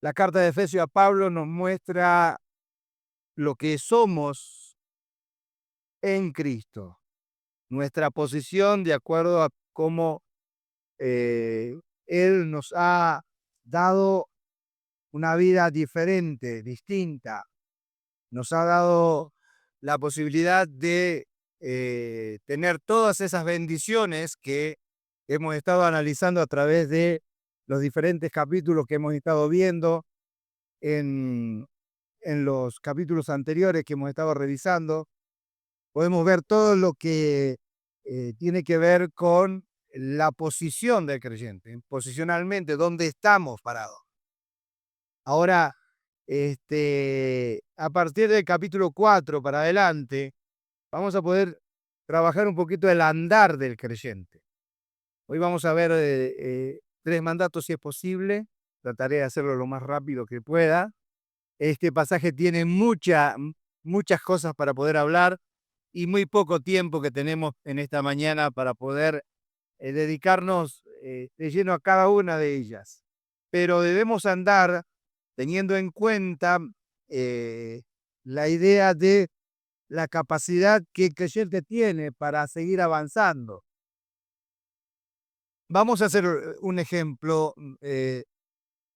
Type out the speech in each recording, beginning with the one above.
La carta de Efesios a Pablo nos muestra lo que somos en Cristo, nuestra posición de acuerdo a cómo eh, Él nos ha dado una vida diferente, distinta, nos ha dado la posibilidad de tener todas esas bendiciones que hemos estado analizando a través de los diferentes capítulos que hemos estado viendo en, en los capítulos anteriores que hemos estado revisando. Podemos ver todo lo que tiene que ver con la posición del creyente, posicionalmente, dónde estamos parados. Ahora, a partir del capítulo 4 para adelante, vamos a poder trabajar un poquito el andar del creyente. Hoy vamos a ver 3 mandatos si es posible. Trataré de hacerlo lo más rápido que pueda. Este pasaje tiene muchas cosas para poder hablar y muy poco tiempo que tenemos en esta mañana para poder dedicarnos de lleno a cada una de ellas. Pero debemos andar teniendo en cuenta eh, la idea de la capacidad que el creyente tiene para seguir avanzando. Vamos a hacer un ejemplo,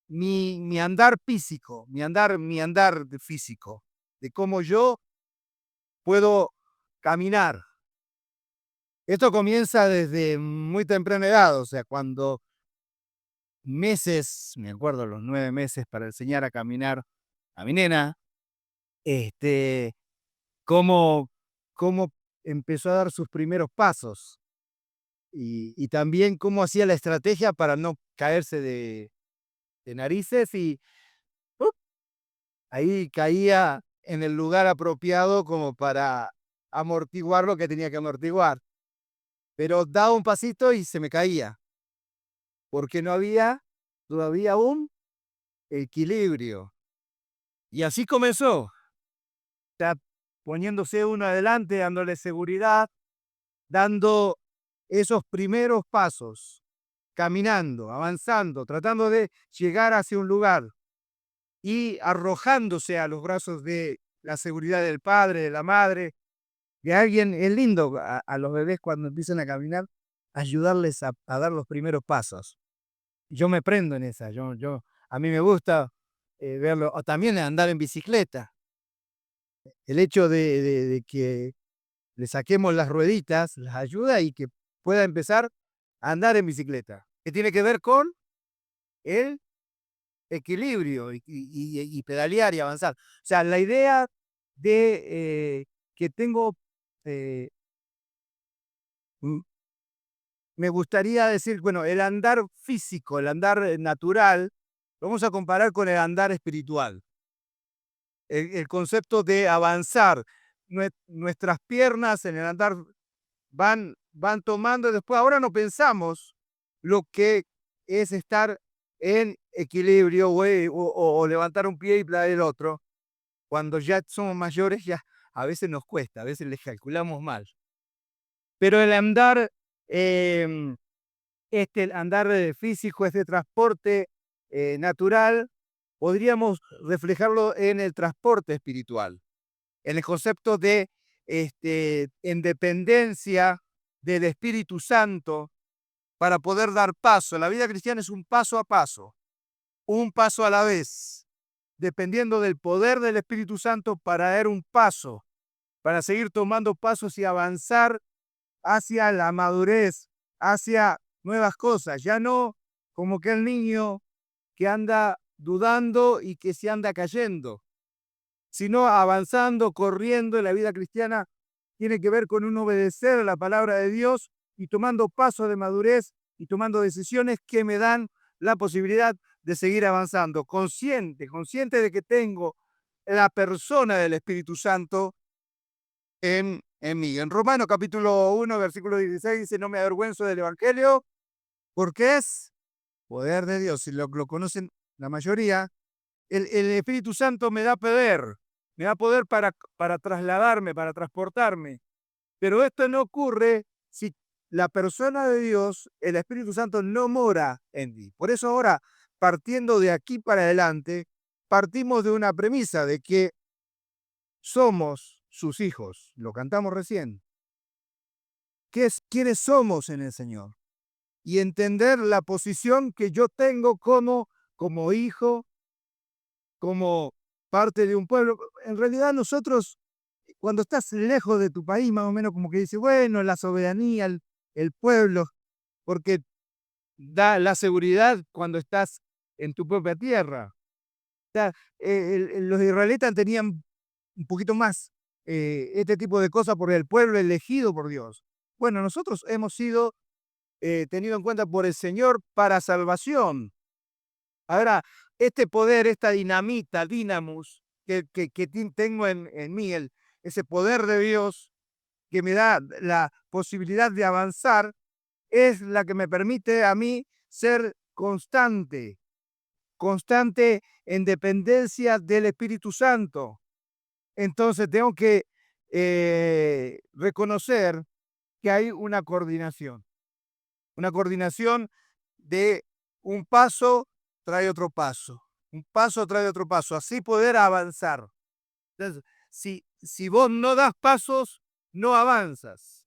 mi andar físico, mi andar físico, de cómo yo puedo caminar. Esto comienza desde muy temprana edad, o sea, cuando meses, me acuerdo los 9 meses para enseñar a caminar a mi nena, este, cómo, cómo empezó a dar sus primeros pasos y también cómo hacía la estrategia para no caerse de narices y ¡up! Ahí caía en el lugar apropiado como para amortiguar lo que tenía que amortiguar. Pero daba un pasito y se me caía, porque no había todavía un equilibrio. Y así comenzó, ya poniéndose uno adelante, dándole seguridad, dando esos primeros pasos, caminando, avanzando, tratando de llegar hacia un lugar y arrojándose a los brazos de la seguridad del padre, de la madre, de alguien. Es lindo a los bebés cuando empiezan a caminar, ayudarles a dar los primeros pasos. Yo me prendo en esa, a mí me gusta verlo, o también andar en bicicleta. El hecho de que le saquemos las rueditas las ayuda y que pueda empezar a andar en bicicleta, que tiene que ver con el equilibrio y pedalear y avanzar. O sea, la idea de que tengo, eh, mm, me gustaría decir, bueno, el andar físico, el andar natural, lo vamos a comparar con el andar espiritual. El concepto de avanzar, nuestras piernas en el andar van tomando, después ahora no pensamos lo que es estar en equilibrio o levantar un pie y planear el otro. Cuando ya somos mayores, ya a veces nos cuesta, a veces les calculamos mal. Pero el andar, em, el andar físico, este transporte natural, podríamos reflejarlo en el transporte espiritual, en el concepto de en dependencia del Espíritu Santo para poder dar paso. La vida cristiana es un paso a paso, un paso a la vez, dependiendo del poder del Espíritu Santo para dar un paso, para seguir tomando pasos y avanzar hacia la madurez, hacia nuevas cosas. Ya no como que el niño que anda dudando y que se anda cayendo, sino avanzando, corriendo. En la vida cristiana tiene que ver con un obedecer a la palabra de Dios y tomando pasos de madurez y tomando decisiones que me dan la posibilidad de seguir avanzando, consciente de que tengo la persona del Espíritu Santo en mí. En Romanos capítulo 1, versículo 16 dice, no me avergüenzo del Evangelio, porque es poder de Dios. Si lo conocen la mayoría, el Espíritu Santo me da poder para trasladarme, para transportarme. Pero esto no ocurre si la persona de Dios, el Espíritu Santo, no mora en mí. Por eso ahora, partiendo de aquí para adelante, partimos de una premisa de que somos sus hijos. Lo cantamos recién. ¿Quiénes somos en el Señor? Y entender la posición que yo tengo como hijo, como parte de un pueblo. En realidad nosotros, cuando estás lejos de tu país, más o menos como que dices, bueno, la soberanía, el pueblo, porque da la seguridad cuando estás en tu propia tierra. O sea, los israelitas tenían un poquito más este tipo de cosas por el pueblo elegido por Dios. Bueno, nosotros hemos sido tenidos en cuenta por el Señor para salvación. Ahora, este poder, esta dinamita, dinamus, que tengo en mí, ese poder de Dios que me da la posibilidad de avanzar, es la que me permite a mí ser constante, constante en dependencia del Espíritu Santo. Entonces tengo que reconocer que hay una coordinación de un paso trae otro paso, un paso trae otro paso, así poder avanzar. Entonces, si vos no das pasos, no avanzas.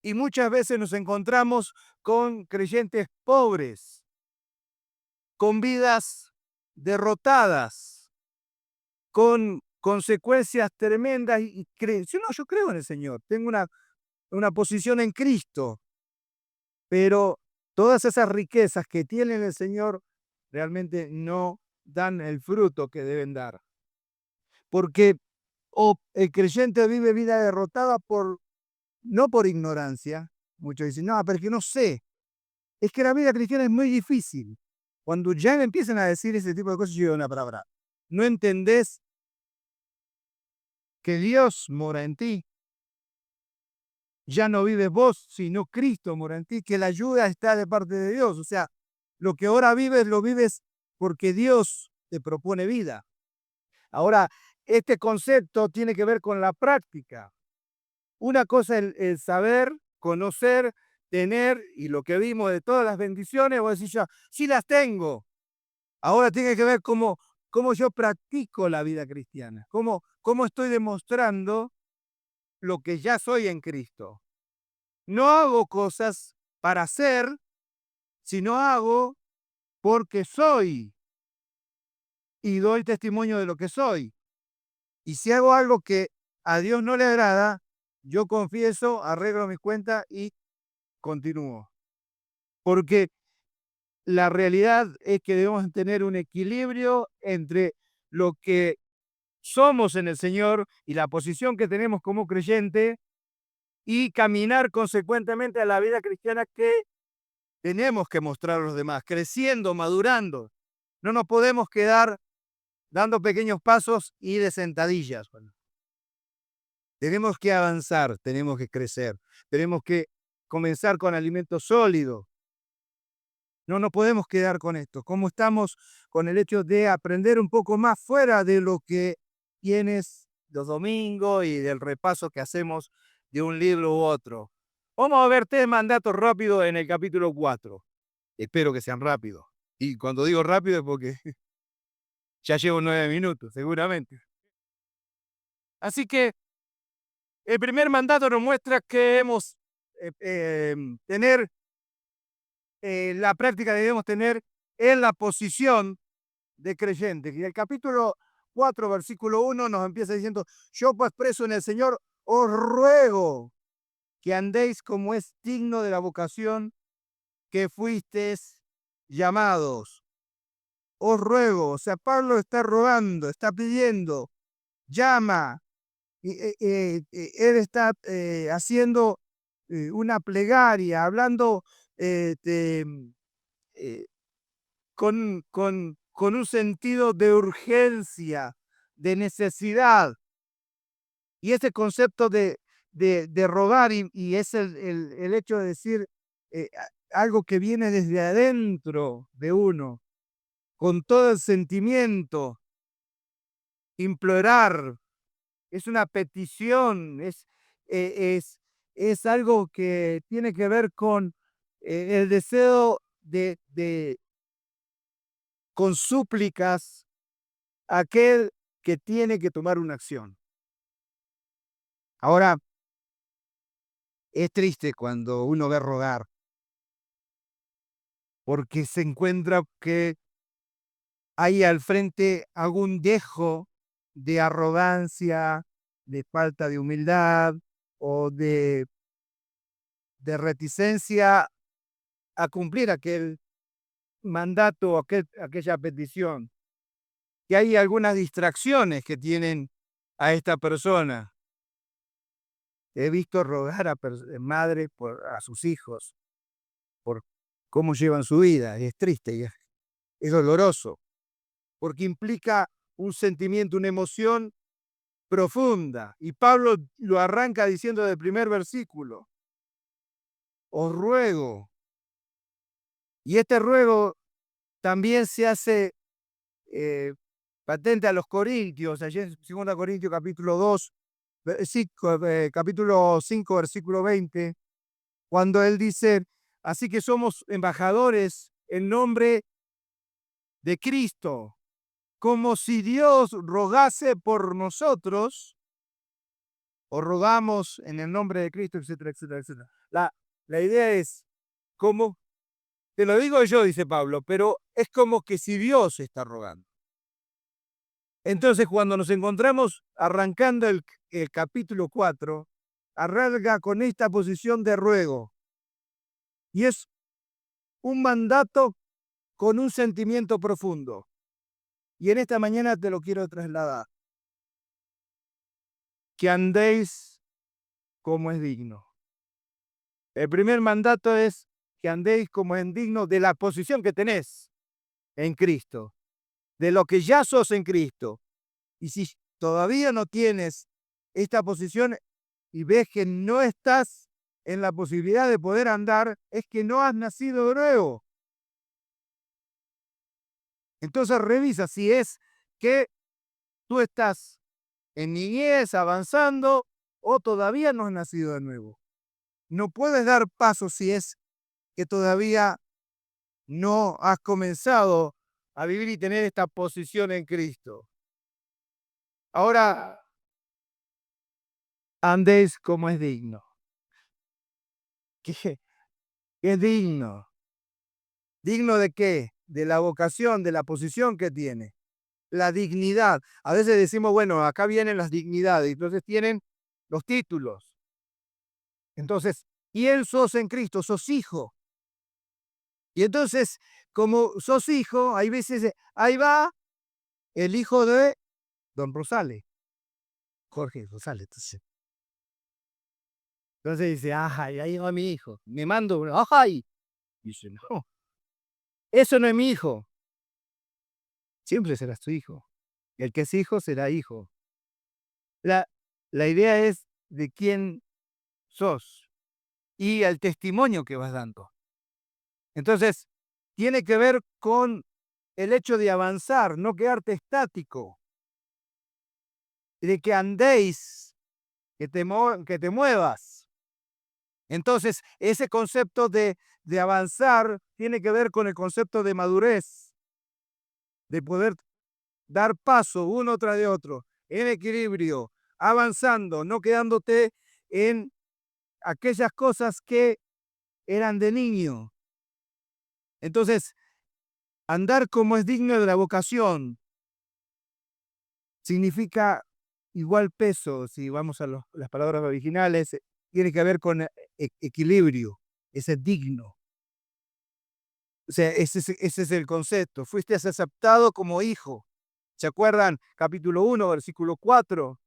Y muchas veces nos encontramos con creyentes pobres, con vidas derrotadas, con consecuencias tremendas. Y yo, no, yo creo en el Señor, tengo una posición en Cristo, pero todas esas riquezas que tiene el Señor realmente no dan el fruto que deben dar. Porque el creyente vive vida derrotada no por ignorancia. Muchos dicen, no, pero es que no sé. Es que la vida cristiana es muy difícil. Cuando ya me empiezan a decir ese tipo de cosas, yo digo una palabra. ¿No entendés que Dios mora en ti? Ya no vives vos, sino Cristo mora en ti, que la ayuda está de parte de Dios. O sea, lo que ahora vives, lo vives porque Dios te propone vida. Ahora, este concepto tiene que ver con la práctica. Una cosa es el saber, conocer, tener, y lo que vimos de todas las bendiciones, vos decís ya, sí las tengo. Ahora tiene que ver cómo yo practico la vida cristiana, cómo estoy demostrando lo que ya soy en Cristo. No hago cosas para ser, sino hago porque soy y doy testimonio de lo que soy. Y si hago algo que a Dios no le agrada, yo confieso, arreglo mis cuentas y continúo. Porque la realidad es que debemos tener un equilibrio entre lo que somos en el Señor y la posición que tenemos como creyente y caminar consecuentemente a la vida cristiana que tenemos que mostrar a los demás, creciendo, madurando. No nos podemos quedar dando pequeños pasos y de sentadillas. Bueno, tenemos que avanzar, tenemos que crecer, tenemos que comenzar con alimento sólido. No nos podemos quedar con esto. ¿Cómo estamos con el hecho de aprender un poco más fuera de lo que tienes los domingos y del repaso que hacemos de un libro u otro? Vamos a ver 3 mandatos rápidos en el capítulo 4. Espero que sean rápidos. Y cuando digo rápido es porque ya llevo 9 minutos, seguramente. Así que el primer mandato nos muestra que debemos tener la práctica que debemos tener en la posición de creyente. Y el capítulo 4, versículo 1 nos empieza diciendo, yo pues preso en el Señor, os ruego que andéis como es digno de la vocación que fuisteis llamados. Os ruego, o sea, Pablo está rogando, está pidiendo, llama, él está haciendo una plegaria, hablando de, eh, con un sentido de urgencia, de necesidad. Y ese concepto de rogar, y es el hecho de decir algo que viene desde adentro de uno, con todo el sentimiento, implorar, es una petición, es algo que tiene que ver con el deseo con súplicas a aquel que tiene que tomar una acción. Ahora, es triste cuando uno ve rogar, porque se encuentra que hay al frente algún dejo de arrogancia, de falta de humildad o de reticencia a cumplir aquel mandato, aquella petición, que hay algunas distracciones que tienen a esta persona. He visto rogar a madres a sus hijos por cómo llevan su vida, y es triste, y es doloroso, porque implica un sentimiento, una emoción profunda. Y Pablo lo arranca diciendo del primer versículo, os ruego. Y este ruego también se hace patente a los corintios, allí en 2 Corintios capítulo 2, capítulo 5, versículo 20, cuando él dice, así que somos embajadores en nombre de Cristo, como si Dios rogase por nosotros, o rogamos en el nombre de Cristo, etcétera, etcétera, etcétera. La idea es, como, te lo digo yo, dice Pablo, pero es como que si Dios está rogando. Entonces, cuando nos encontramos arrancando el capítulo 4, arranca con esta posición de ruego. Y es un mandato con un sentimiento profundo. Y en esta mañana te lo quiero trasladar. Que andéis como es digno. El primer mandato es que andéis como es digno de la posición que tenés en Cristo, de lo que ya sos en Cristo. Y si todavía no tienes esta posición y ves que no estás en la posibilidad de poder andar, es que no has nacido de nuevo. Entonces revisa si es que tú estás en niñez, avanzando, o todavía no has nacido de nuevo. No puedes dar paso si es que todavía no has comenzado a vivir y tener esta posición en Cristo. Ahora, andéis como es digno. ¿Qué es digno? ¿Digno de qué? De la vocación, de la posición que tiene. La dignidad. A veces decimos, bueno, acá vienen las dignidades, entonces tienen los títulos. Entonces, ¿quién sos en Cristo? Sos hijo. Y entonces, como sos hijo, hay veces, ahí va el hijo de Don Rosales, Jorge Rosales. Entonces dice, ay, ahí va mi hijo. Me mando, ay. Y dice, no, eso no es mi hijo. Siempre serás tu hijo. El que es hijo será hijo. La, la idea es de quién sos y el testimonio que vas dando. Entonces, tiene que ver con el hecho de avanzar, no quedarte estático, de que andéis, que te muevas. Entonces, ese concepto de avanzar tiene que ver con el concepto de madurez, de poder dar paso uno tras de otro, en equilibrio, avanzando, no quedándote en aquellas cosas que eran de niño. Entonces, andar como es digno de la vocación significa igual peso, si vamos a las palabras originales, tiene que ver con equilibrio, ese es digno. O sea, ese es el concepto. Fuiste aceptado como hijo. ¿Se acuerdan? Capítulo 1, versículo 4.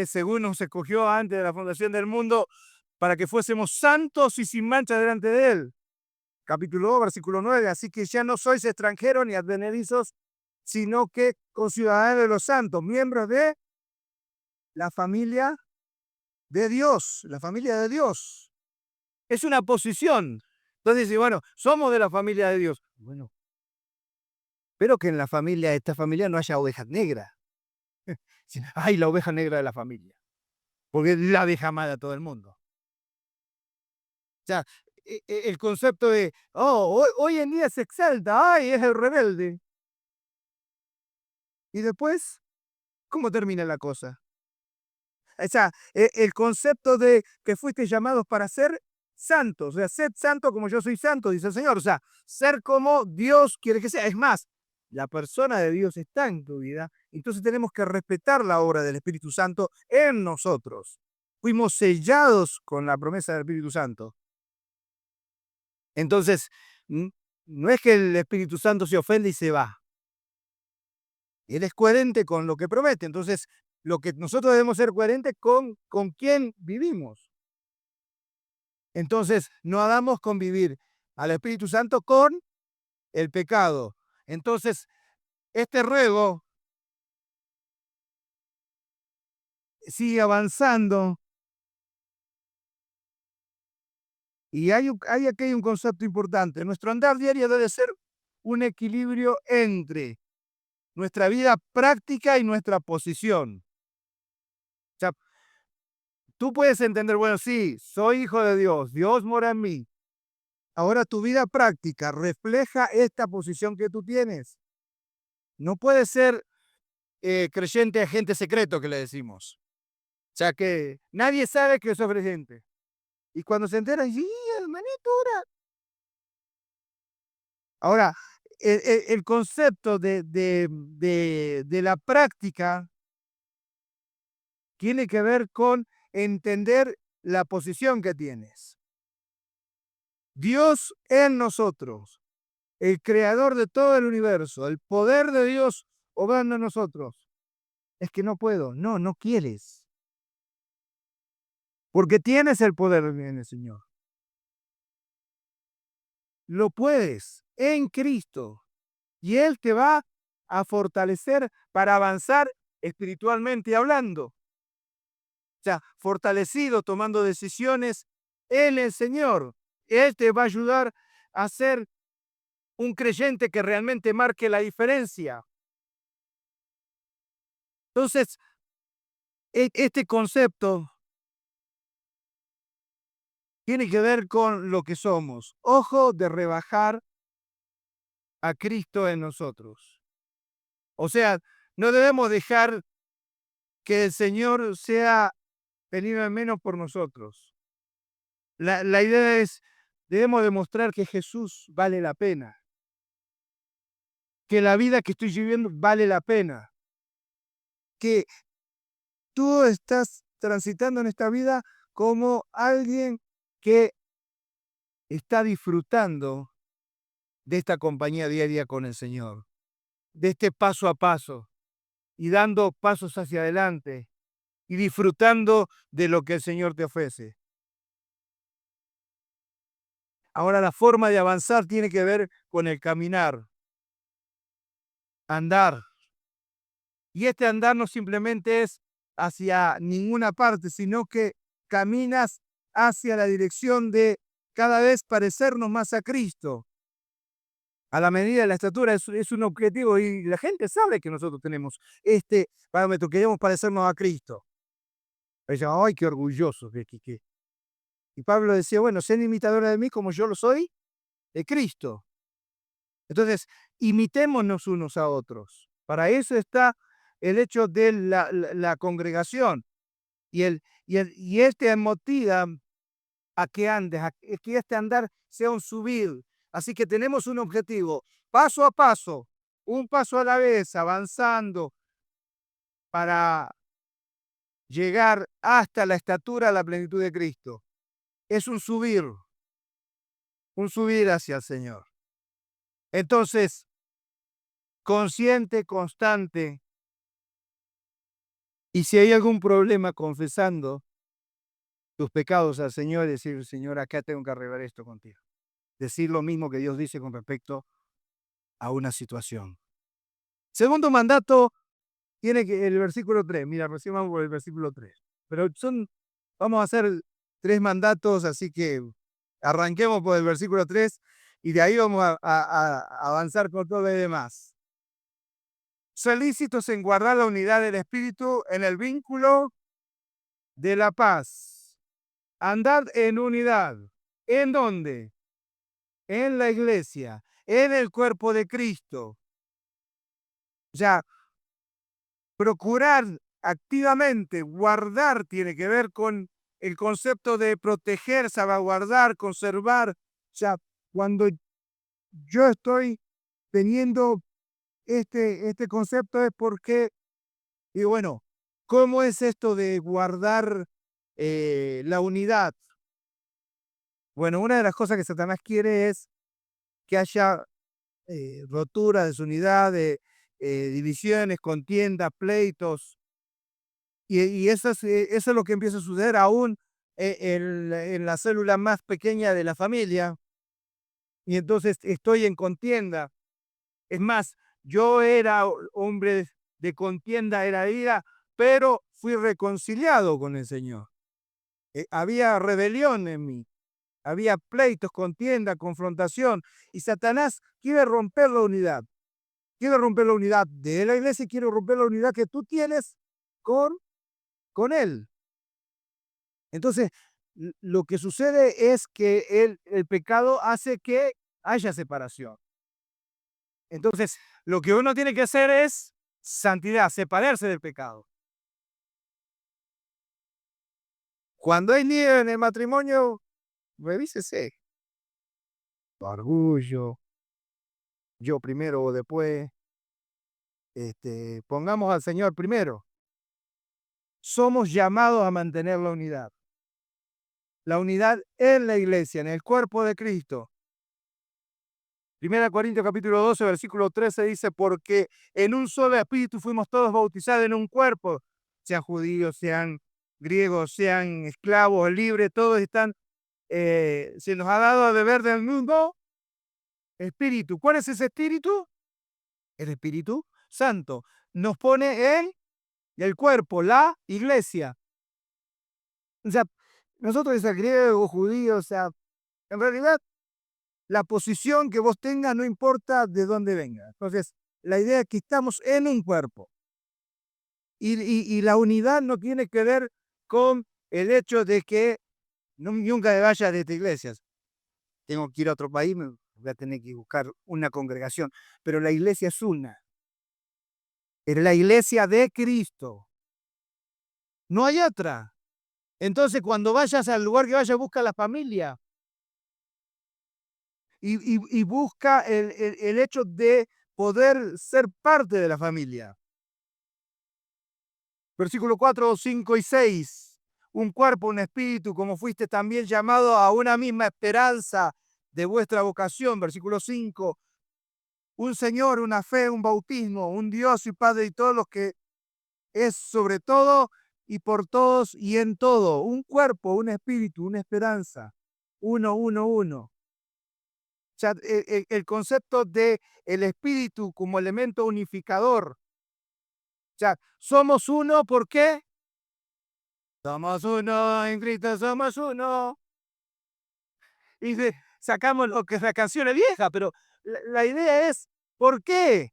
Según nos escogió antes de la fundación del mundo para que fuésemos santos y sin mancha delante de Él. Capítulo 2, versículo 9. Así que ya no sois extranjeros ni advenedizos, sino que conciudadanos de los santos, miembros de la familia de Dios, la familia de Dios. Es una posición. Entonces dice, bueno, somos de la familia de Dios. Bueno, espero que en la familia, esta familia, no haya ovejas negras. Ay, la oveja negra de la familia. Porque es la deja amada a todo el mundo. O sea, el concepto de, oh, hoy en día se exalta, ay, es el rebelde. Y después, ¿cómo termina la cosa? O sea, el concepto de que fuiste llamados para ser santos, o sea, sed santo como yo soy santo, dice el Señor. O sea, ser como Dios quiere que sea. Es más, la persona de Dios está en tu vida, entonces tenemos que respetar la obra del Espíritu Santo en nosotros. Fuimos sellados con la promesa del Espíritu Santo. Entonces, no es que el Espíritu Santo se ofende y se va. Él es coherente con lo que promete. Entonces, lo que nosotros debemos ser coherentes con quién vivimos. Entonces, no hagamos convivir al Espíritu Santo con el pecado. Entonces, este ruego sigue avanzando y hay aquí un concepto importante. Nuestro andar diario debe ser un equilibrio entre nuestra vida práctica y nuestra posición. O sea, tú puedes entender, bueno, sí, soy hijo de Dios, Dios mora en mí. Ahora tu vida práctica refleja esta posición que tú tienes. No puedes ser creyente agente secreto que le decimos. O sea que nadie sabe que sos creyente. Y cuando se enteran, sí, hermanito, ahora. Ahora, el concepto de la práctica tiene que ver con entender la posición que tienes. Dios en nosotros, el creador de todo el universo, el poder de Dios obrando en nosotros. Es que no puedo, no quieres. Porque tienes el poder en el Señor. Lo puedes en Cristo. Y Él te va a fortalecer para avanzar espiritualmente hablando. O sea, fortalecido tomando decisiones en el Señor. Él te va a ayudar a ser un creyente que realmente marque la diferencia. Entonces, este concepto tiene que ver con lo que somos. Ojo de rebajar a Cristo en nosotros. O sea, no debemos dejar que el Señor sea tenido en menos por nosotros. La idea es, debemos demostrar que Jesús vale la pena, que la vida que estoy viviendo vale la pena, que tú estás transitando en esta vida como alguien que está disfrutando de esta compañía diaria con el Señor, de este paso a paso y dando pasos hacia adelante y disfrutando de lo que el Señor te ofrece. Ahora la forma de avanzar tiene que ver con el caminar, andar. Y este andar no simplemente es hacia ninguna parte, sino que caminas hacia la dirección de cada vez parecernos más a Cristo. A la medida de la estatura es un objetivo y la gente sabe que nosotros tenemos este parámetro, queremos parecernos a Cristo. Decían, ay, qué orgullosos. Y Pablo decía, bueno, sean imitadores de mí como yo lo soy de Cristo. Entonces, imitémonos unos a otros. Para eso está el hecho de la congregación. Y este motiva a que andes, que este andar sea un subir. Así que tenemos un objetivo, paso a paso, un paso a la vez, avanzando para llegar hasta la estatura, la plenitud de Cristo. Es un subir hacia el Señor. Entonces, consciente, constante, y si hay algún problema, confesando tus pecados al Señor y decir, Señor, acá tengo que arreglar esto contigo. Decir lo mismo que Dios dice con respecto a una situación. Segundo mandato tiene que el versículo 3. Mira, recién vamos por el versículo 3. Pero vamos a hacer 3 mandatos, así que arranquemos por el versículo 3 y de ahí vamos a avanzar con todo lo demás. Solícitos en guardar la unidad del Espíritu en el vínculo de la paz. Andad en unidad. ¿En dónde? En la iglesia, en el cuerpo de Cristo. O sea, procurar activamente, guardar, tiene que ver con el concepto de proteger, salvaguardar, conservar. O sea, cuando yo estoy teniendo este concepto es porque, y bueno, ¿cómo es esto de guardar la unidad? Bueno, una de las cosas que Satanás quiere es que haya rotura, desunidad, divisiones, contiendas, pleitos, y eso es lo que empieza a suceder aún en la célula más pequeña de la familia, y entonces estoy en contienda. Es más, yo era hombre de contienda, era ira, pero fui reconciliado con el Señor. Había rebelión en mí, había pleitos, contienda, confrontación, y Satanás quiere romper la unidad. Quiere romper la unidad de la iglesia y quiere romper la unidad que tú tienes con, con él. Entonces, lo que sucede es que el pecado hace que haya separación. Entonces, lo que uno tiene que hacer es santidad, separarse del pecado. Cuando hay lío en el matrimonio, revísese. Orgullo, yo primero o después. Pongamos al Señor primero. Somos llamados a mantener la unidad. La unidad en la iglesia, en el cuerpo de Cristo. Primera Corintios capítulo 12, versículo 13 dice, porque en un solo espíritu fuimos todos bautizados en un cuerpo, sean judíos, sean griegos, sean esclavos, libres, todos están, se nos ha dado a beber del mismo espíritu. ¿Cuál es ese espíritu? El Espíritu Santo. Nos pone en el cuerpo, la iglesia. O sea, nosotros es griego, judío, o sea, en realidad la posición que vos tengas no importa de dónde venga. Entonces, la idea es que estamos en un cuerpo. Y la unidad no tiene que ver con el hecho de que nunca me vaya de esta iglesia. Tengo que ir a otro país, me voy a tener que buscar una congregación. Pero la iglesia es una. Es la iglesia de Cristo. No hay otra. Entonces, cuando vayas al lugar que vayas, busca la familia. Y busca el hecho de poder ser parte de la familia. Versículo 4, 5 y 6. Un cuerpo, un espíritu, como fuiste también llamado a una misma esperanza de vuestra vocación. Versículo 5. Un Señor, una fe, un bautismo, un Dios y Padre y todos los que es sobre todo y por todos y en todo. Un cuerpo, un espíritu, una esperanza. Uno, uno, uno. O sea, el concepto de el espíritu como elemento unificador. O sea, somos uno, ¿por qué? Somos uno, en Cristo somos uno. Y sacamos lo que es la canción es vieja, pero la idea es, ¿por qué?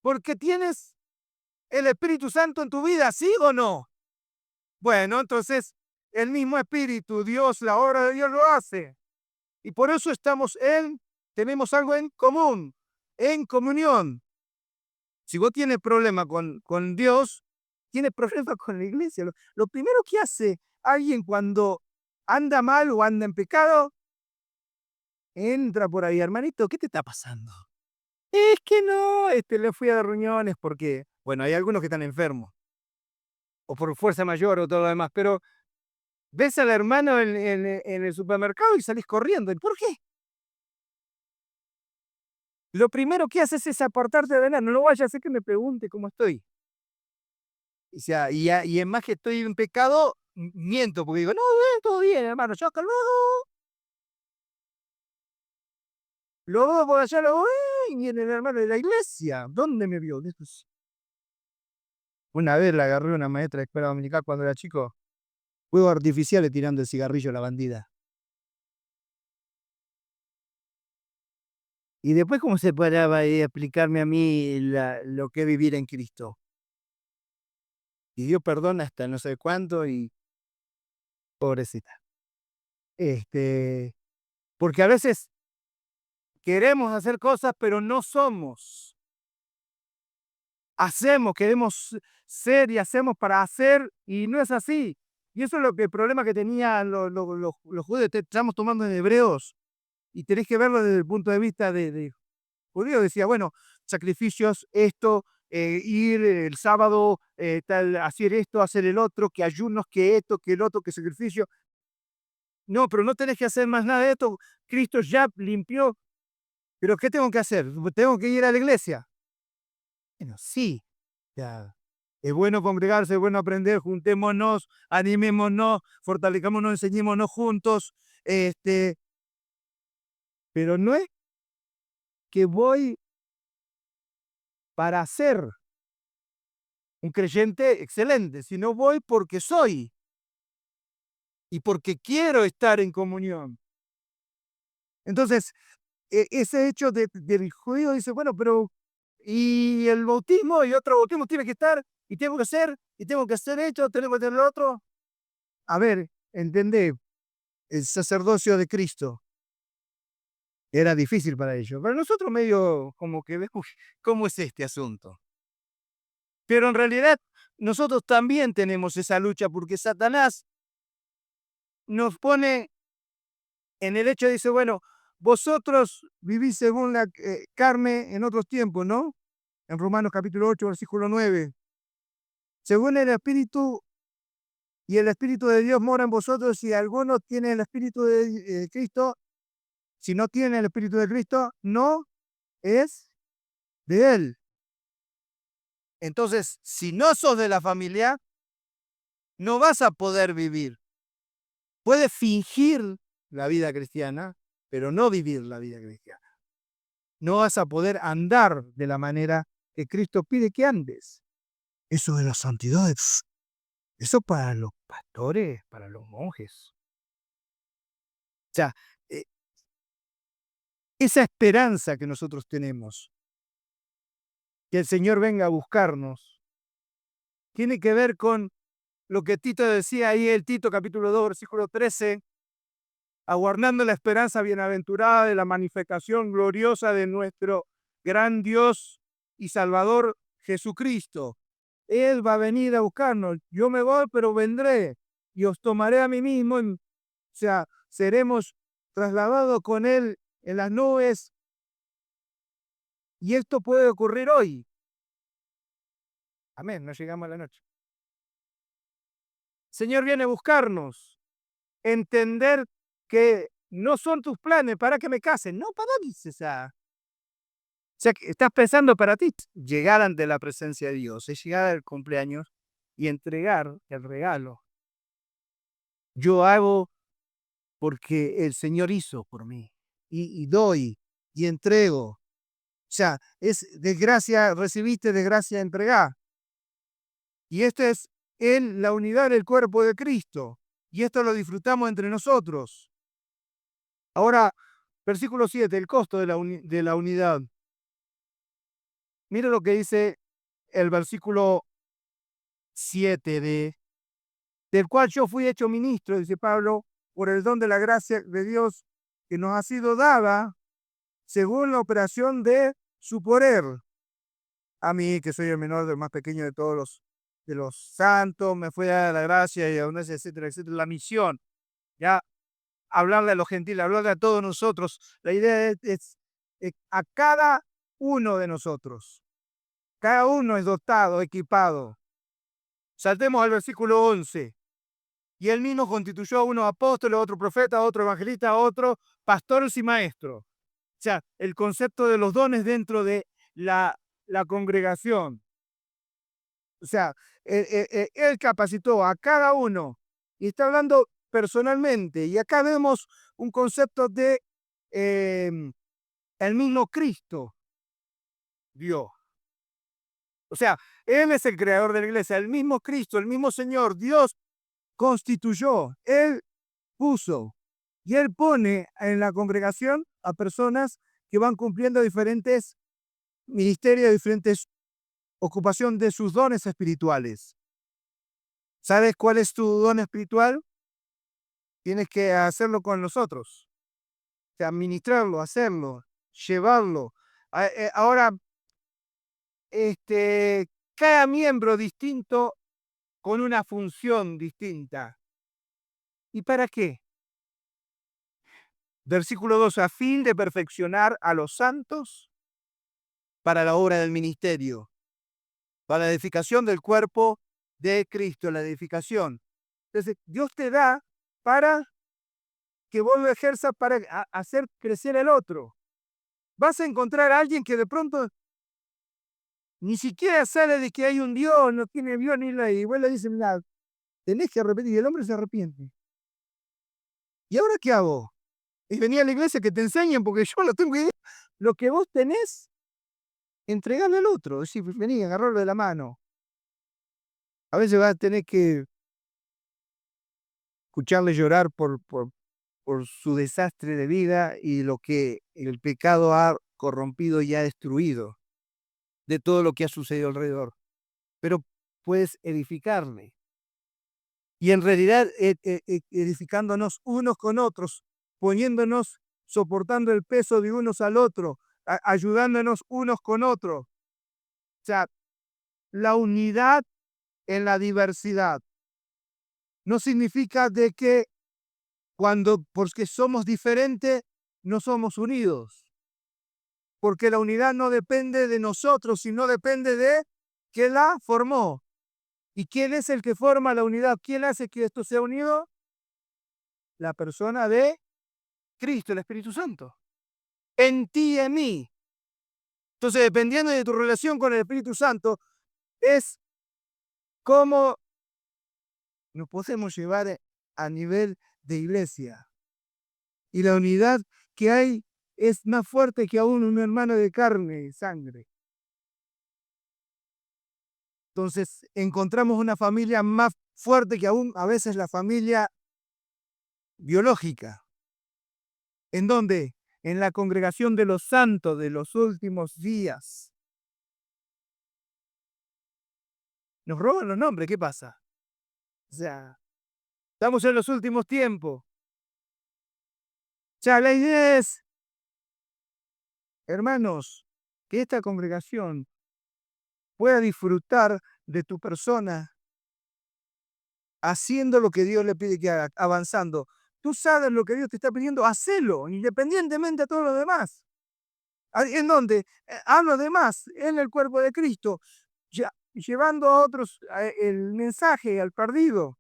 Porque tienes el Espíritu Santo en tu vida, ¿sí o no? Bueno, entonces el mismo Espíritu, Dios, la obra de Dios lo hace. Y por eso tenemos algo en común, en comunión. Si vos tienes problema con Dios, tienes problema con la iglesia. Lo primero que hace alguien cuando anda mal o anda en pecado, entra por ahí, hermanito, ¿qué te está pasando? Es que no, le fui a reuniones porque, bueno, hay algunos que están enfermos, o por fuerza mayor o todo lo demás, pero ves al hermano en el supermercado y salís corriendo. ¿Y por qué? Lo primero que haces es apartarte de él, no vaya a hacer que me pregunte cómo estoy. O sea, y es más que estoy en pecado, miento, porque digo, no, todo bien, hermano, yo hasta luego. Lo veo por allá, y viene el hermano de la iglesia. ¿Dónde me vio? Una vez la agarré una maestra de escuela dominical cuando era chico, fuegos artificiales tirando el cigarrillo a la bandida. Y después, ¿cómo se paraba ahí a explicarme a mí lo que es vivir en Cristo? Y Dios perdona hasta no sé cuánto y pobrecita. Este, porque a veces queremos hacer cosas, pero no somos. Hacemos, queremos ser y hacemos para hacer, y no es así. Y eso es lo que el problema que tenían los judíos. Estamos tomando en Hebreos, y tenés que verlo desde el punto de vista de judío. Decía, bueno, sacrificios, esto, ir el sábado, tal, hacer esto, hacer el otro, que ayunos, que esto, que el otro, que sacrificio. No, pero no tenés que hacer más nada de esto. Cristo ya limpió. ¿Pero qué tengo que hacer? ¿Tengo que ir a la iglesia? Bueno, sí. Ya. Es bueno congregarse, es bueno aprender, juntémonos, animémonos, fortalezcámonos, enseñémonos juntos. Este, pero no es que voy para ser un creyente excelente, sino voy porque soy y porque quiero estar en comunión. Entonces, ese hecho del judío dice, bueno, pero y el bautismo y otro bautismo tiene que estar, y tengo que hacer, y tengo que hacer esto, tengo que hacer lo otro. A ver, entendé, el sacerdocio de Cristo era difícil para ellos, pero nosotros medio como que vemos cómo es este asunto. Pero en realidad nosotros también tenemos esa lucha porque Satanás nos pone en el hecho, dice, bueno, vosotros vivís según la carne en otros tiempos, ¿no? En Romanos capítulo 8, versículo 9. Según el Espíritu, y el Espíritu de Dios mora en vosotros, si alguno tiene el Espíritu de Cristo, si no tiene el Espíritu de Cristo, no es de él. Entonces, si no sos de la familia, no vas a poder vivir. Puedes fingir la vida cristiana, pero no vivir la vida cristiana. No vas a poder andar de la manera que Cristo pide que andes. Eso de la santidad, eso para los pastores, para los monjes. O sea, eh, esa esperanza que nosotros tenemos, que el Señor venga a buscarnos, tiene que ver con lo que Tito decía ahí, el Tito capítulo 2, versículo 13, aguardando la esperanza bienaventurada de la manifestación gloriosa de nuestro gran Dios y Salvador Jesucristo. Él va a venir a buscarnos. Yo me voy, pero vendré y os tomaré a mí mismo. O sea, seremos trasladados con Él en las nubes. Y esto puede ocurrir hoy. Amén, no llegamos a la noche. Señor viene a buscarnos. Entender que no son tus planes para que me casen. No, para mí, o sea, que estás pensando para ti. Llegar ante la presencia de Dios es llegar al cumpleaños y entregar el regalo. Yo hago porque el Señor hizo por mí. Y doy y entrego. O sea, es desgracia, recibiste desgracia, entregar. Y esto es en la unidad del cuerpo de Cristo. Y esto lo disfrutamos entre nosotros. Ahora, versículo 7, el costo de la unidad. Mira lo que dice el versículo 7 del cual yo fui hecho ministro, dice Pablo, por el don de la gracia de Dios que nos ha sido dada según la operación de su poder. A mí, que soy el menor del más pequeño de los santos, me fue dada la gracia y abundancia, etcétera, etcétera, la misión, ya hablarle a los gentiles, hablarle a todos nosotros. La idea es a cada uno de nosotros. Cada uno es dotado, equipado. Saltemos al versículo 11. Y él mismo constituyó a unos apóstoles, a otro profeta, a otro evangelista, a otro pastores y maestros. O sea, el concepto de los dones dentro de la congregación. O sea, él capacitó a cada uno y está hablando personalmente. Y acá vemos un concepto de el mismo Cristo dio. O sea, Él es el creador de la iglesia, el mismo Cristo, el mismo Señor, Dios constituyó, Él puso y Él pone en la congregación a personas que van cumpliendo diferentes ministerios, diferentes ocupación de sus dones espirituales. ¿Sabes cuál es tu don espiritual? tienes que hacerlo con nosotros, o sea, administrarlo, hacerlo, llevarlo. Ahora, cada miembro distinto con una función distinta. ¿Y para qué? Versículo 2, a fin de perfeccionar a los santos para la obra del ministerio, para la edificación del cuerpo de Cristo, la edificación. Entonces, Dios te da para que vos lo ejerzas para hacer crecer el otro. Vas a encontrar a alguien que de pronto ni siquiera sabe de que hay un Dios, no tiene Dios ni la... Y vos le dices, mira, tenés que arrepentir. Y el hombre se arrepiente. ¿Y ahora qué hago? Y venía a la iglesia que te enseñen, porque yo no tengo idea. Lo que vos tenés, entregarle al otro. Es decir, vení, agarrarlo de la mano. A veces vas a tener que escucharle llorar por su desastre de vida y lo que el pecado ha corrompido y ha destruido de todo lo que ha sucedido alrededor. Pero puedes edificarle. Y en realidad edificándonos unos con otros, poniéndonos, soportando el peso de unos al otro, ayudándonos unos con otros. O sea, la unidad en la diversidad. No significa de que porque somos diferentes, no somos unidos. Porque la unidad no depende de nosotros, sino depende de quien la formó. ¿Y quién es el que forma la unidad? ¿Quién hace que esto sea unido? La persona de Cristo, el Espíritu Santo. En ti y en mí. Entonces, dependiendo de tu relación con el Espíritu Santo, es cómo nos podemos llevar a nivel de iglesia. Y la unidad que hay es más fuerte que aún un hermano de carne y sangre. Entonces, encontramos una familia más fuerte que aún a veces la familia biológica. ¿En dónde? En la congregación de los santos de los últimos días. Nos roban los nombres, ¿qué pasa? O sea, estamos en los últimos tiempos. O sea, la idea es, hermanos, que esta congregación pueda disfrutar de tu persona haciendo lo que Dios le pide que haga, avanzando. Tú sabes lo que Dios te está pidiendo, hacelo, independientemente de todo lo demás. ¿En dónde? A los demás, en el cuerpo de Cristo, llevando a otros el mensaje al perdido.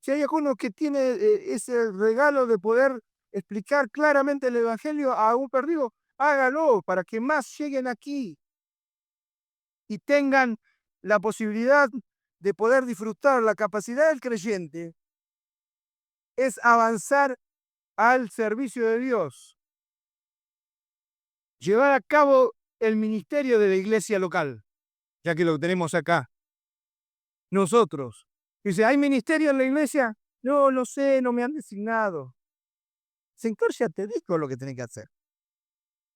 Si hay alguno que tiene ese regalo de poder explicar claramente el Evangelio a un perdido, hágalo para que más lleguen aquí y tengan la posibilidad de poder disfrutar. La capacidad del creyente es avanzar al servicio de Dios, llevar a cabo el ministerio de la iglesia local, ya que lo tenemos acá. Nosotros. Dice, ¿hay ministerio en la iglesia? No, no sé, no me han designado. Señor, ya te dijo lo que tenés que hacer.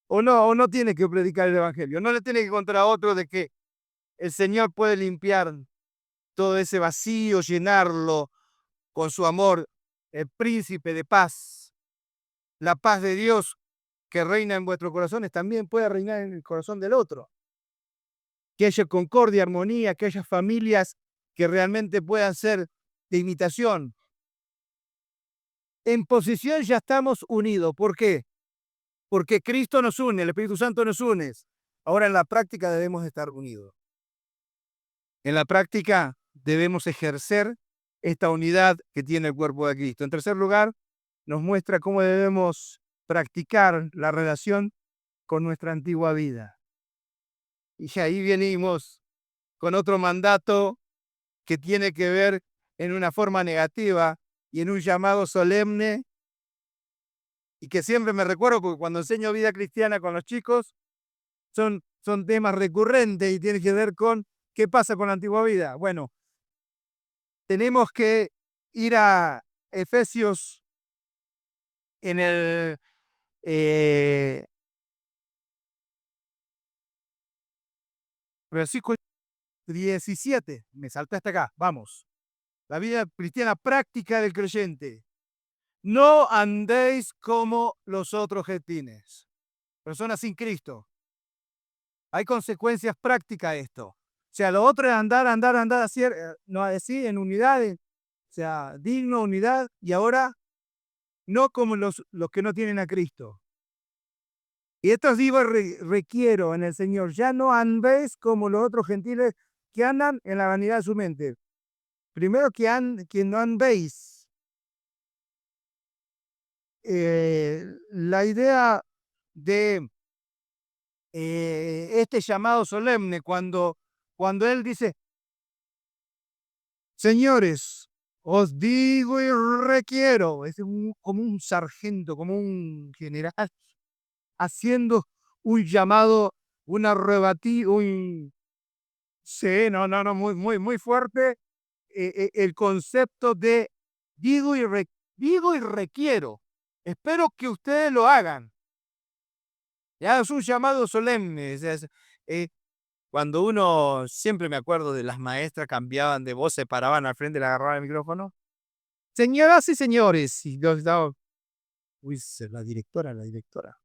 O no tiene que predicar el evangelio. No le tiene que contar a otro de que el Señor puede limpiar todo ese vacío, llenarlo con su amor, el príncipe de paz. La paz de Dios que reina en vuestros corazones también puede reinar en el corazón del otro. Que haya concordia, armonía, que haya familias que realmente puedan ser de imitación. En posición ya estamos unidos. ¿Por qué? Porque Cristo nos une, el Espíritu Santo nos une. Ahora en la práctica debemos estar unidos. En la práctica debemos ejercer esta unidad que tiene el cuerpo de Cristo. En tercer lugar, nos muestra cómo debemos practicar la relación con nuestra antigua vida. Y ahí venimos con otro mandato que tiene que ver en una forma negativa y en un llamado solemne, y que siempre me recuerdo porque cuando enseño vida cristiana con los chicos son temas recurrentes y tienen que ver con qué pasa con la antigua vida. Bueno, tenemos que ir a Efesios en el versículo 17. Me salté hasta acá, vamos. La vida cristiana práctica del creyente. no andéis como los otros gentiles, personas sin Cristo. Hay consecuencias prácticas a esto. O sea, lo otro es andar, andar, andar, así, no así, en unidades, o sea, digno, unidad, y ahora no como los que no tienen a Cristo. Y esto digo, requiero en el Señor, ya no andéis como los otros gentiles que andan en la vanidad de su mente. Primero que no andéis. La idea de este llamado solemne, cuando él dice, señores, os digo y requiero, es como un sargento, como un general, haciendo un llamado, una un... Sí, no, no, no, muy, muy, muy fuerte el concepto de digo y, digo y requiero. Espero que ustedes lo hagan. Ya es un llamado solemne. Eh, cuando uno, siempre me acuerdo de las maestras, cambiaban de voz, se paraban al frente, le agarraban el micrófono. Señoras y señores, y los daba, uy, la directora, la directora.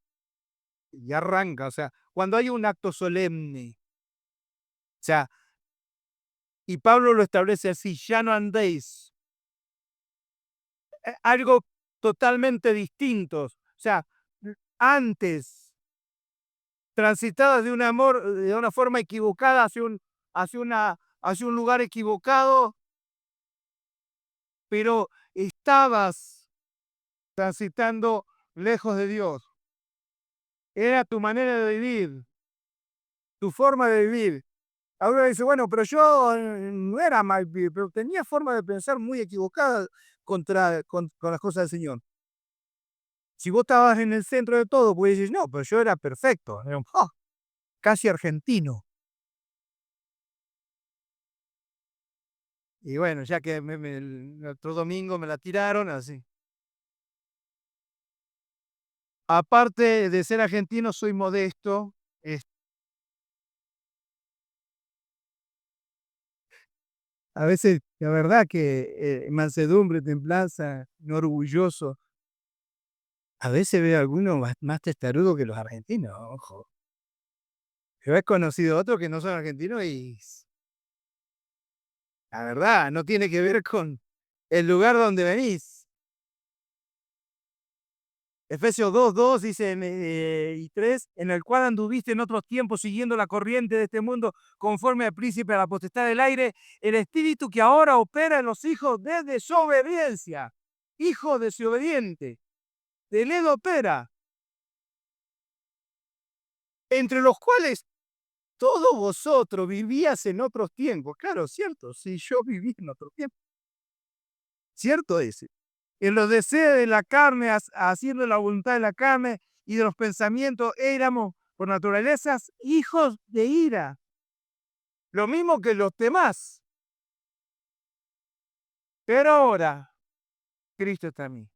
Y arranca, o sea, cuando hay un acto solemne, o sea, y Pablo lo establece así, ya no andéis, algo totalmente distinto. O sea, antes transitadas de un amor, de una forma equivocada hacia un lugar equivocado, pero estabas transitando lejos de Dios. Era tu manera de vivir, tu forma de vivir. Ahora dice, bueno, pero yo no era mal, pero tenía forma de pensar muy equivocada con las cosas del Señor. Si vos estabas en el centro de todo, pues decir, no, pero yo era perfecto, era casi argentino. Y bueno, ya que el otro domingo me la tiraron así. Aparte de ser argentino, soy modesto. es- a veces, la verdad que mansedumbre, templanza, no orgulloso. A veces veo algunos más testarudos que los argentinos, ojo. Yo he conocido otros que no son argentinos y la verdad, no tiene que ver con el lugar donde venís. Efesios 2:2 dice y 3, en el cual anduviste en otros tiempos siguiendo la corriente de este mundo conforme al príncipe de la potestad del aire, el espíritu que ahora opera en los hijos de desobediencia. Hijo desobediente, de ley opera, entre los cuales todos vosotros vivías en otros tiempos. Claro, cierto, si yo viví en otro tiempo, cierto es. En los deseos de la carne, haciendo la voluntad de la carne y de los pensamientos, éramos por naturaleza hijos de ira, lo mismo que los demás. Pero ahora, Cristo está en mí.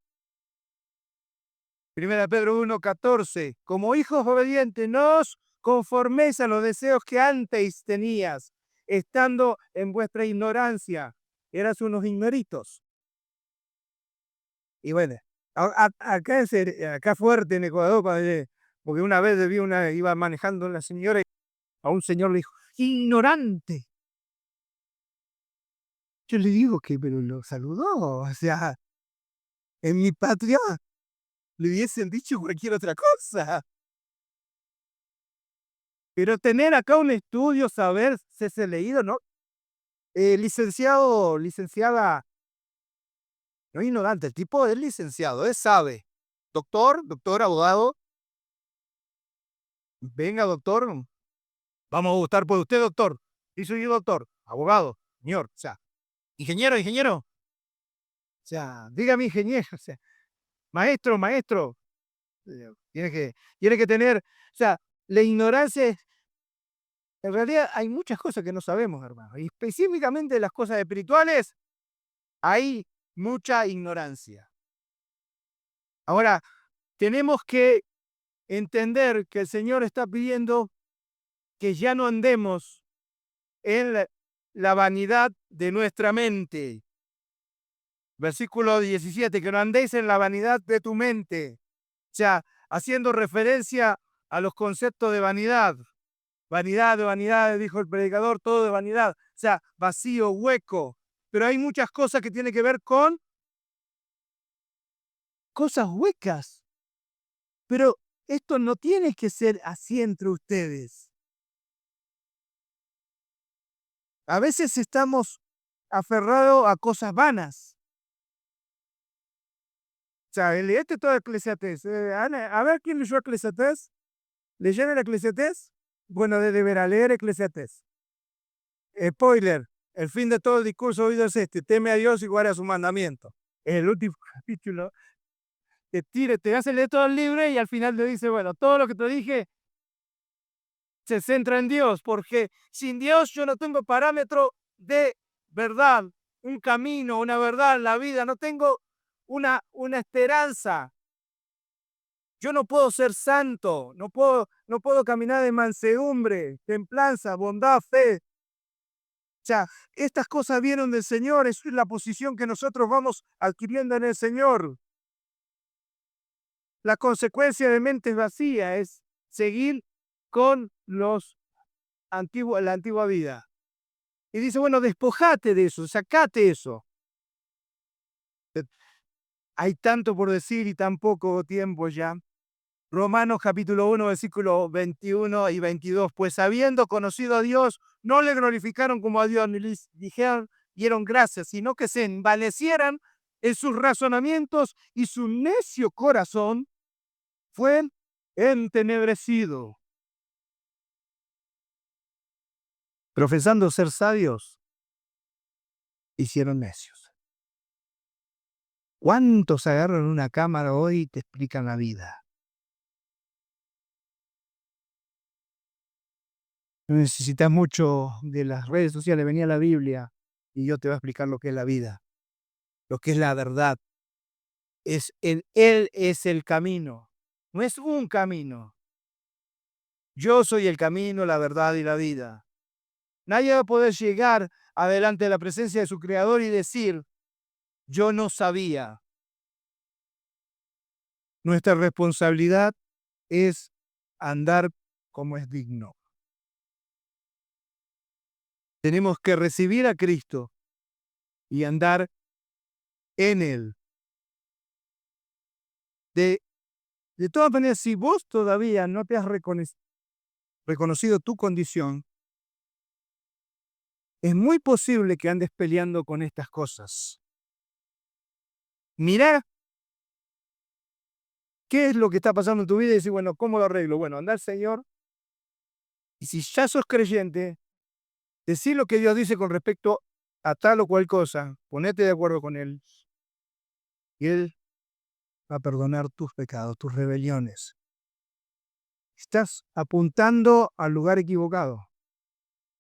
Primera Pedro 1:14, como hijos obedientes, no os conforméis a los deseos que antes tenías, estando en vuestra ignorancia. Eras unos ignoritos. Y bueno, acá fuerte en Ecuador, porque una vez iba manejando una señora y a un señor le dijo, ignorante. Yo le digo que, pero lo saludó, o sea, en mi patria le hubiesen dicho cualquier otra cosa. Pero tener acá un estudio, saber, ser leído, ¿no? Licenciado, licenciada, no es ignorante, el tipo es licenciado, es sabe. Doctor, doctor, abogado, venga, doctor, vamos a votar por usted, doctor. Y soy yo, doctor, abogado, señor, o sea, ingeniero, ingeniero, o sea, dígame ingeniero, o sea, maestro, maestro, tiene que tener, o sea, la ignorancia es, en realidad hay muchas cosas que no sabemos, hermano, y específicamente las cosas espirituales, hay mucha ignorancia. Ahora, tenemos que entender que el Señor está pidiendo que ya no andemos en la vanidad de nuestra mente. Versículo 17, que no andéis en la vanidad de tu mente. O sea, haciendo referencia a los conceptos de vanidad. Vanidad de vanidades, dijo el predicador, todo de vanidad. O sea, vacío, hueco. Pero hay muchas cosas que tienen que ver con cosas huecas. Pero esto no tiene que ser así entre ustedes. A veces estamos aferrados a cosas vanas. O sea, leete todo Eclesiastés. A ver quién leyó Eclesiastés. ¿Leyeron el Eclesiastés? Bueno, deberá leer Eclesiastés. Spoiler, el fin de todo el discurso oído es este: teme a Dios y guarda su mandamiento. En el último capítulo te hace leer todo el libro y al final te dice, bueno, todo lo que te dije se centra en Dios, porque sin Dios yo no tengo parámetro de verdad, un camino, una verdad en la vida, no tengo una esperanza. Yo no puedo ser santo, no puedo caminar de mansedumbre, templanza, bondad, fe. O sea, estas cosas vienen del Señor, es la posición que nosotros vamos adquiriendo en el Señor. La consecuencia de mentes vacías es seguir con la antigua vida. Y dice, bueno, despojate de eso, sacate eso. Hay tanto por decir y tan poco tiempo ya. Romanos capítulo 1, versículos 21 y 22. Pues habiendo conocido a Dios, no le glorificaron como a Dios, ni les dieron gracias, sino que se envanecieran en sus razonamientos y su necio corazón fue entenebrecido. Profesando ser sabios, hicieron necios. ¿Cuántos agarran una cámara hoy y te explican la vida? No necesitas mucho de las redes sociales, venía la Biblia y yo te voy a explicar lo que es la vida, lo que es la verdad. Él es el camino, no es un camino. Yo soy el camino, la verdad y la vida. Nadie va a poder llegar adelante de la presencia de su Creador y decir, yo no sabía. Nuestra responsabilidad es andar como es digno. Tenemos que recibir a Cristo y andar en Él. De, de todas maneras, si vos todavía no te has reconocido tu condición, es muy posible que andes peleando con estas cosas. Mirá qué es lo que está pasando en tu vida y decir, bueno, ¿cómo lo arreglo? Bueno, anda al Señor. Y si ya sos creyente, decir lo que Dios dice con respecto a tal o cual cosa, ponete de acuerdo con Él. Y Él va a perdonar tus pecados, tus rebeliones. Estás apuntando al lugar equivocado.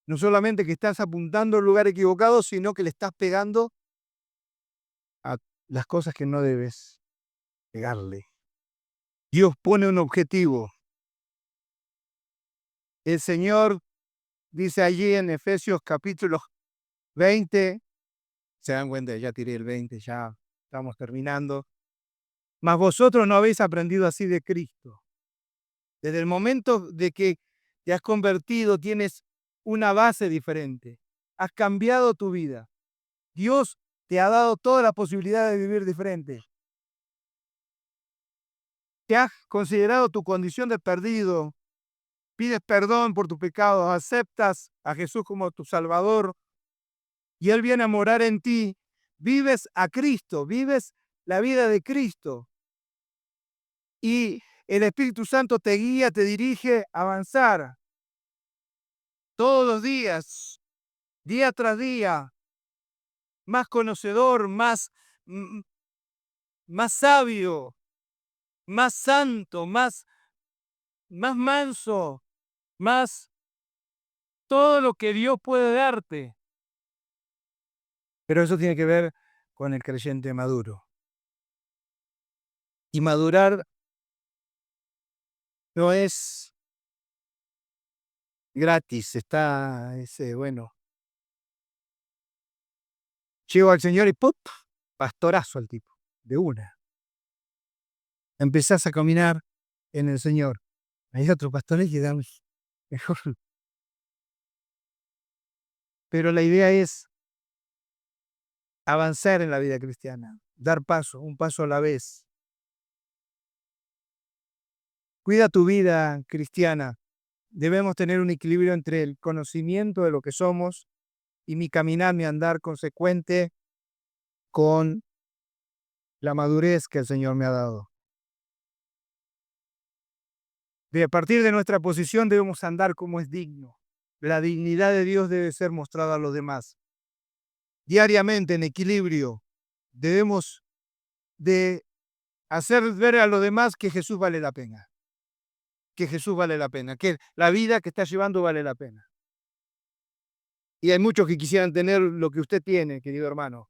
No solamente que estás apuntando al lugar equivocado, sino que le estás pegando a las cosas que no debes pegarle. Dios pone un objetivo. El Señor dice allí en Efesios capítulo 20, se dan cuenta, ya tiré el 20, ya estamos terminando. Mas vosotros no habéis aprendido así de Cristo. Desde el momento de que te has convertido, tienes una base diferente. Has cambiado tu vida. Dios te ha dado toda la posibilidad de vivir diferente. Te has considerado tu condición de perdido. Pides perdón por tus pecados. Aceptas a Jesús como tu Salvador. Y Él viene a morar en ti. Vives a Cristo. Vives la vida de Cristo. Y el Espíritu Santo te guía, te dirige a avanzar. Todos los días, día tras día, más conocedor, más sabio, más santo, más manso, más todo lo que Dios puede darte. Pero eso tiene que ver con el creyente maduro. Y madurar no es gratis, bueno, llego al Señor y ¡pum! pastorazo al tipo, de una. Empezás a caminar en el Señor. Hay otros pastores que dan mejor. Pero la idea es avanzar en la vida cristiana, dar paso, un paso a la vez. Cuida tu vida cristiana. Debemos tener un equilibrio entre el conocimiento de lo que somos y mi caminar, mi andar consecuente con la madurez que el Señor me ha dado. A partir de nuestra posición debemos andar como es digno. La dignidad de Dios debe ser mostrada a los demás. Diariamente, en equilibrio, debemos de hacer ver a los demás que Jesús vale la pena. Que Jesús vale la pena, que la vida que está llevando vale la pena. Y hay muchos que quisieran tener lo que usted tiene, querido hermano.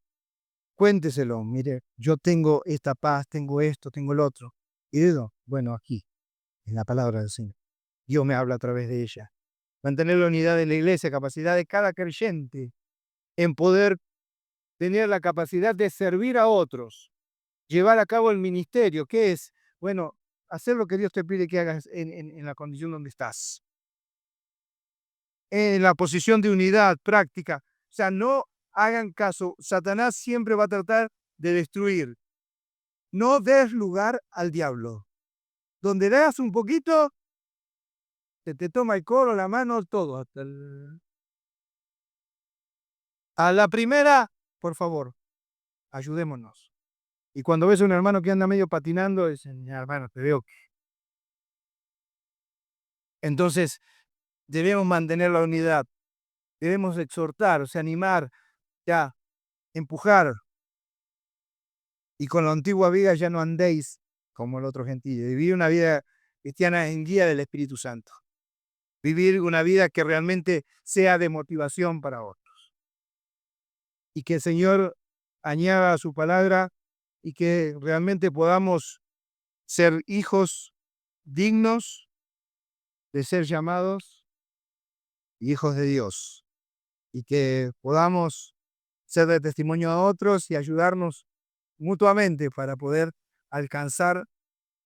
Cuénteselo, mire, yo tengo esta paz, tengo esto, tengo el otro. ¿Y de dónde? Bueno, aquí, en la palabra del Señor. Dios me habla a través de ella. Mantener la unidad de la iglesia, capacidad de cada creyente en poder tener la capacidad de servir a otros, llevar a cabo el ministerio, que es, bueno, hacer lo que Dios te pide que hagas en la condición donde estás. En la posición de unidad práctica. O sea, no hagan caso. Satanás siempre va a tratar de destruir. No des lugar al diablo. Donde le das un poquito, te toma el codo, la mano, todo. A la primera, por favor, ayudémonos. Y cuando ves a un hermano que anda medio patinando, dicen, "Ya, hermano, te veo". Entonces, debemos mantener la unidad. Debemos exhortar, o sea, animar, ya, empujar. Y con la antigua vida ya no andéis como el otro gentil. Vivir una vida cristiana en guía del Espíritu Santo. Vivir una vida que realmente sea de motivación para otros. Y que el Señor añada a su palabra y que realmente podamos ser hijos dignos de ser llamados hijos de Dios. Y que podamos ser de testimonio a otros y ayudarnos mutuamente para poder alcanzar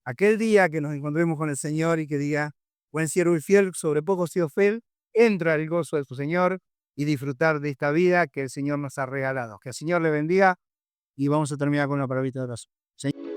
aquel día que nos encontremos con el Señor y que diga, buen siervo y fiel, sobre poco sido fiel, entra el gozo de tu Señor y disfrutar de esta vida que el Señor nos ha regalado. Que el Señor le bendiga y vamos a terminar con una palabrita de oración.